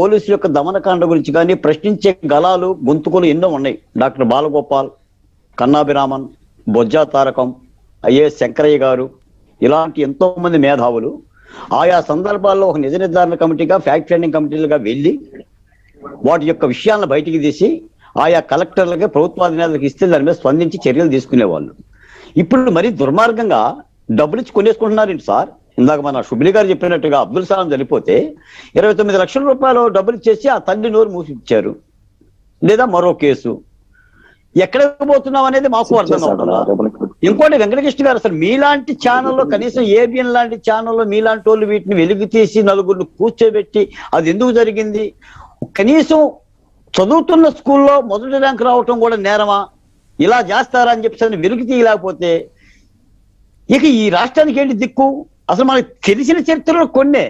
పోలీసుల యొక్క దమనకాండ గురించి కానీ ప్రశ్నించే గలాలు గొంతుకులు ఎన్నో ఉన్నాయి. డాక్టర్ బాలగోపాల్, కన్నాభిరామన్, బొజ్జా తారకం, ఐఏఎస్ శంకరయ్య గారు, ఇలాంటి ఎంతో మంది మేధావులు ఆయా సందర్భాల్లో ఒక నిజ నిర్ధారణ కమిటీగా, ఫ్యాక్ట్ ఫైండింగ్ కమిటీలుగా వెళ్ళి వాటి యొక్క విషయాలను బయటికి తీసి ఆయా కలెక్టర్లకి, ప్రభుత్వాధినేతలకు ఇస్తే దాని మీద స్పందించి చర్యలు తీసుకునేవాళ్ళు. ఇప్పుడు మరీ దుర్మార్గంగా డబ్బులు ఇచ్చి కొనేసుకుంటున్నారు సార్. ఇందాక మన షుబ్లీ గారు చెప్పినట్టుగా అబ్దుల్ సలాం చనిపోతే 29 లక్షల రూపాయలు డబ్బులు ఇచ్చేసి ఆ తల్లి నోరు మూసిచ్చారు. లేదా మరో కేసు. ఎక్కడికి పోతున్నాం అనేది మాకు అర్థం కావట్లేదు. ఇంకోటి వెంకటకృష్ణ గారు, అసలు మీలాంటి ఛానల్లో, కనీసం ఏబిఎన్ లాంటి ఛానల్లో మీలాంటి వాళ్ళు వీటిని వెలుగు తీసి నలుగురిని కూర్చోబెట్టి అది ఎందుకు జరిగింది, కనీసం చదువుతున్న స్కూల్లో మొదటి ర్యాంక్ రావటం కూడా నేరమా, ఇలా చేస్తారా అని చెప్పి వెలుగు తీయలేకపోతే ఇక ఈ రాష్ట్రానికి ఏంటి దిక్కు? అసలు మనకు తెలిసిన చరిత్రలు కొన్నే,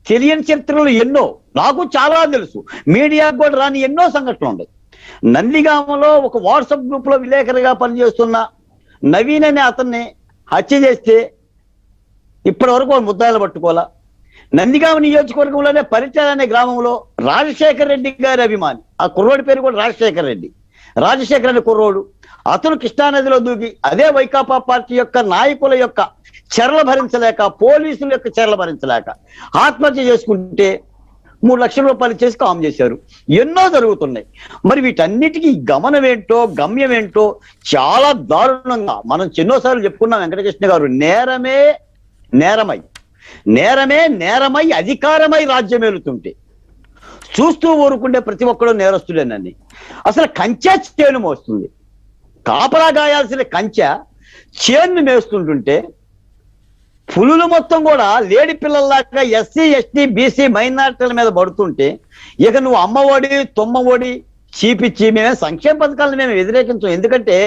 తెలియని చరిత్రలు ఎన్నో. నాకు చాలా తెలుసు, మీడియాకు కూడా రాని ఎన్నో సంఘటనలు ఉన్నాయి. నందిగామలో ఒక వాట్సాప్ గ్రూప్ లో విలేకరుగా పనిచేస్తున్న నవీన్ అనే అతన్ని హత్య చేస్తే ఇప్పటి వరకు ముద్దాయిలు పట్టుకోవాలా. నందిగామ నియోజకవర్గంలోనే పరిచయం అనే గ్రామంలో రాజశేఖర్ రెడ్డి గారి అభిమాని, ఆ కుర్రోడి పేరు కూడా రాజశేఖర్ రెడ్డి, రాజశేఖర్ అనే కుర్రోడు, అతను కృష్ణానదిలో దూకి అదే వైకాపా పార్టీ యొక్క నాయకుల యొక్క చర్యలు భరించలేక, పోలీసుల యొక్క చర్యలు భరించలేక ఆత్మహత్య చేసుకుంటే 3 లక్షల రూపాయలు చేసి కామ్ చేశారు. ఎన్నో జరుగుతున్నాయి. మరి వీటన్నిటికీ గమనం ఏంటో, గమ్యం ఏంటో చాలా దారుణంగా మనం ఎన్నోసార్లు చెప్పుకున్నాం. వెంకటకృష్ణ గారు, నేరమే నేరమై, నేరమే నేరమై అధికారమై రాజ్యం ఏలుతుంటే చూస్తూ ఊరుకుంటే ప్రతి ఒక్కడు నేరస్తుడేనని. అసలు కంచె చేను మోస్తుంది, కాపలా గాయాల్సిన కంచె చేను మేస్తుంటుంటే పులులు మొత్తం కూడా లేడి పిల్లల్లాగా ఎస్సీ, ఎస్టీ, బీసీ, మైనారిటీల మీద పడుతుంటే ఇక నువ్వు అమ్మఒడి, తొమ్మఒడి చీపిచ్చి మేమే సంక్షేమ పథకాలను మేము వ్యతిరేకించాం. ఎందుకంటే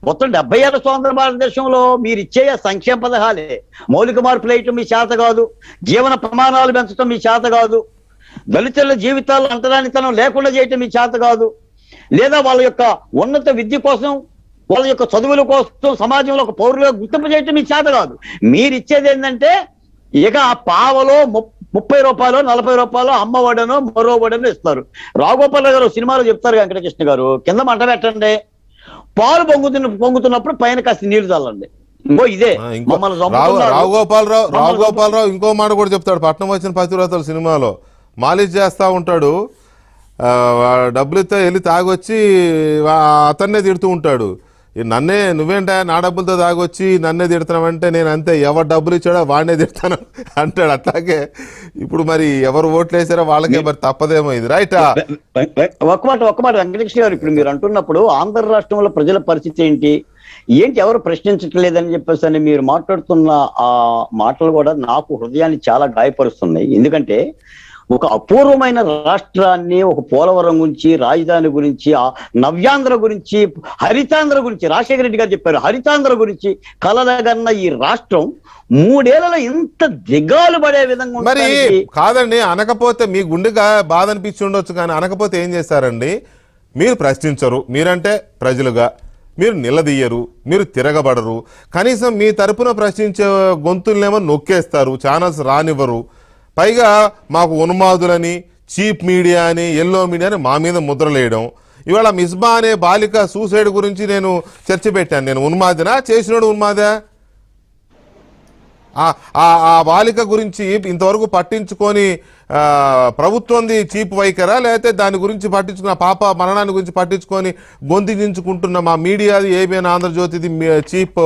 మొత్తం 70 ఏళ్ల స్వాతంత్ర భారతదేశంలో మీరు ఇచ్చే సంక్షేమ పథకాలే మౌలిక మార్పులు వేయటం మీ చేత కాదు, జీవన ప్రమాణాలు పెంచడం మీ చేత కాదు, దళితుల జీవితాల్లో అంటరానితనం లేకుండా చేయటం మీ చేత కాదు, లేదా వాళ్ళ యొక్క ఉన్నత విద్య కోసం, వాళ్ళ యొక్క చదువుల కోసం సమాజంలో ఒక పౌరులుగా గుర్తింపు చేయటం మీ చేత కాదు. మీరు ఇచ్చేది ఏంటంటే ఇక ఆ పావలో 30 రూపాయలు, 40 రూపాయలు అమ్మఒడనో మరో వడనో ఇస్తారు. రాఘోపాల్ గారు సినిమాలో చెప్తారు, వెంకటకృష్ణ గారు, కింద మంట పెట్టండి, పాలు పొంగుతున్నప్పుడు పైన కాస్త నీళ్లు చల్లండి. ఇంకో ఇదే రాఘోపాలరావు ఇంకో మాట కూడా చెప్తాడు. పట్నం వచ్చిన పతివ్రతలు సినిమాలో మాలిష్ చేస్తా ఉంటాడు, డబ్బులు ఇస్తే వెళ్ళి తాగొచ్చి అతన్నే తిడుతూ ఉంటాడు. నన్నే నువ్వేంటా నా డబ్బులతో తాగొచ్చి నన్నే తిడుతున్నావంటే నేను అంతే, ఎవరు డబ్బులు ఇచ్చాడో వాడినే తిడతాను అంటాడు. అట్లాగే ఇప్పుడు మరి ఎవరు ఓట్లు వేసారో వాళ్ళకే మరి తప్పదేమో ఇది. రైట్, ఒక్క మాట వెంకటకృష్ణ గారు, ఇప్పుడు మీరు అంటున్నప్పుడు ఆంధ్ర రాష్ట్రంలో ప్రజల పరిస్థితి ఏంటి ఎవరు ప్రశ్నించట్లేదని చెప్పేసి అని మీరు మాట్లాడుతున్న ఆ మాటలు కూడా నాకు హృదయాన్ని చాలా గాయపరుస్తున్నాయి. ఎందుకంటే ఒక అపూర్వమైన రాష్ట్రాన్ని, ఒక పోలవరం గురించి, రాజధాని గురించి, ఆ నవ్యాంధ్ర గురించి, హరితాంధ్ర గురించి రాజశేఖర రెడ్డి గారు చెప్పారు, హరితాంధ్ర గురించి కలలగన్న ఈ రాష్ట్రం 3 ఏళ్లలో ఇంత దిగాలు పడే విధంగా మరి కాదండి. అనకపోతే మీ గుండెగా బాధ అనిపించి ఉండొచ్చు, కానీ అనకపోతే ఏం చేస్తారండి? మీరు ప్రశ్నించరు, మీరంటే ప్రజలుగా మీరు నిలదీయరు, మీరు తిరగబడరు, కనీసం మీ తరపున ప్రశ్నించే గొంతులనేమో నొక్కేస్తారు, ఛానల్స్ రానివ్వరు. పైగా మాకు ఉన్మాదులని, చీప్ మీడియా అని, ఎల్లో మీడియా అని మా మీద ముద్రలేయడం. ఇవాళ మిస్బా అనే బాలిక సూసైడ్ గురించి నేను చర్చ పెట్టాను. నేను ఉన్మాదినా, చేసినోడు ఉన్మాదా? ఆ బాలిక గురించి ఇంతవరకు పట్టించుకొని ప్రభుత్వంది చీప్ వైఖరా, లేకపోతే దాని గురించి పట్టించుకున్న పాప మరణాన్ని గురించి పట్టించుకొని గొంతించుకుంటున్న మా మీడియాది ఏబిఎన్ ఆంధ్రజ్యోతిది చీప్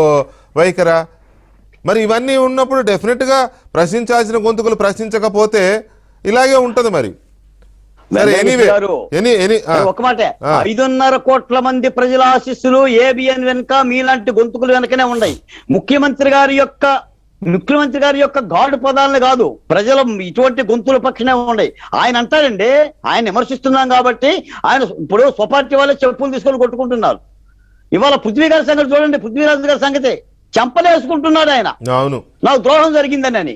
వైఖరా? మరి ఇవన్నీ ఉన్నప్పుడు డెఫినెట్గా ప్రశ్నించాల్సిన గొంతుకులు ప్రశ్నించకపోతే ఇలాగే ఉంటది. మరి ఒక మాట, 5.5 కోట్ల మంది ప్రజల ఆశీస్సులు ఏబిఎన్ వెనుక, మీలాంటి గొంతుకులు వెనకనే ఉన్నాయి. ముఖ్యమంత్రి గారి యొక్క గాడు పదాలను కాదు, ప్రజల ఇటువంటి గొంతుల పక్షనే ఉన్నాయి. ఆయన అంటారండి, ఆయన విమర్శిస్తున్నాం కాబట్టి ఆయన ఇప్పుడు స్వపార్టీ వాళ్ళే చెప్పులు తీసుకొని కొట్టుకుంటున్నారు. ఇవాళ పృథ్వీ గారి సంగతి చూడండి, పృథ్వీరాజు గారి సంగతి చంపలేసుకుంటున్నాడు ఆయన, నాకు ద్రోహం జరిగిందని.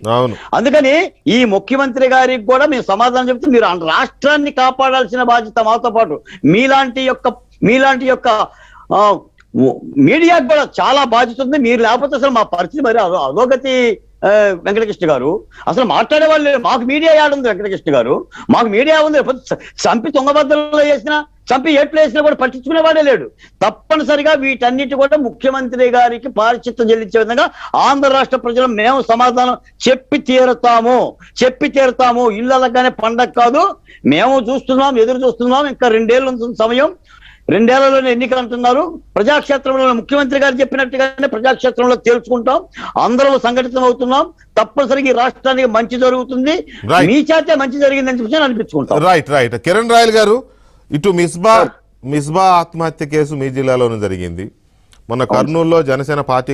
అందుకని ఈ ముఖ్యమంత్రి గారికి కూడా మేము సమాధానం చెప్తూ, మీరు రాష్ట్రాన్ని కాపాడాల్సిన బాధ్యత మాతో పాటు మీలాంటి యొక్క మీడియాకు కూడా చాలా బాధ్యత ఉంది. మీరు లేకపోతే అసలు మా పరిస్థితి మరి అధోగతి వెంకటకృష్ణ గారు. అసలు మాట్లాడే వాళ్ళు లేరు. మాకు మీడియా యాడుంది వెంకటకృష్ణ గారు, మాకు మీడియా ఉంది. చంపి తుంగభద్రలో వేసినా, చంపి ఏట్లు వేసినా కూడా పట్టించుకునేవాడే లేడు. తప్పనిసరిగా వీటన్నిటి కూడా ముఖ్యమంత్రి గారికి పారిచిత్తం చెల్లించే విధంగా ఆంధ్ర రాష్ట్ర ప్రజలు మేము సమాధానం చెప్పి తీరుతాము. ఇల్లు అలాగానే పండగ కాదు. మేము చూస్తున్నాం, ఎదురు చూస్తున్నాం. ఇంకా 2 ఏళ్ళు ఉంటుంది సమయం. 2 ఏళ్లలోనే ఎన్నికలు అంటున్నారు. ప్రజాక్షేత్రంలో ముఖ్యమంత్రి గారు చెప్పినట్టుగానే ప్రజాక్షేత్రంలో తేల్చుకుంటాం. అందరం సంఘటితం అవుతున్నాం. తప్పనిసరిగా ఈ రాష్ట్రానికి మంచి జరుగుతుంది. మీ చేతే మంచి జరిగిందని చెప్పి అనిపించుకుంటాం. రైట్ కిరణ్ రాయల్ గారు, ఇటు మిస్బా ఆత్మహత్య కేసు మీ జిల్లాలోనే జరిగింది. మొన్న కర్నూలులో జనసేన పార్టీ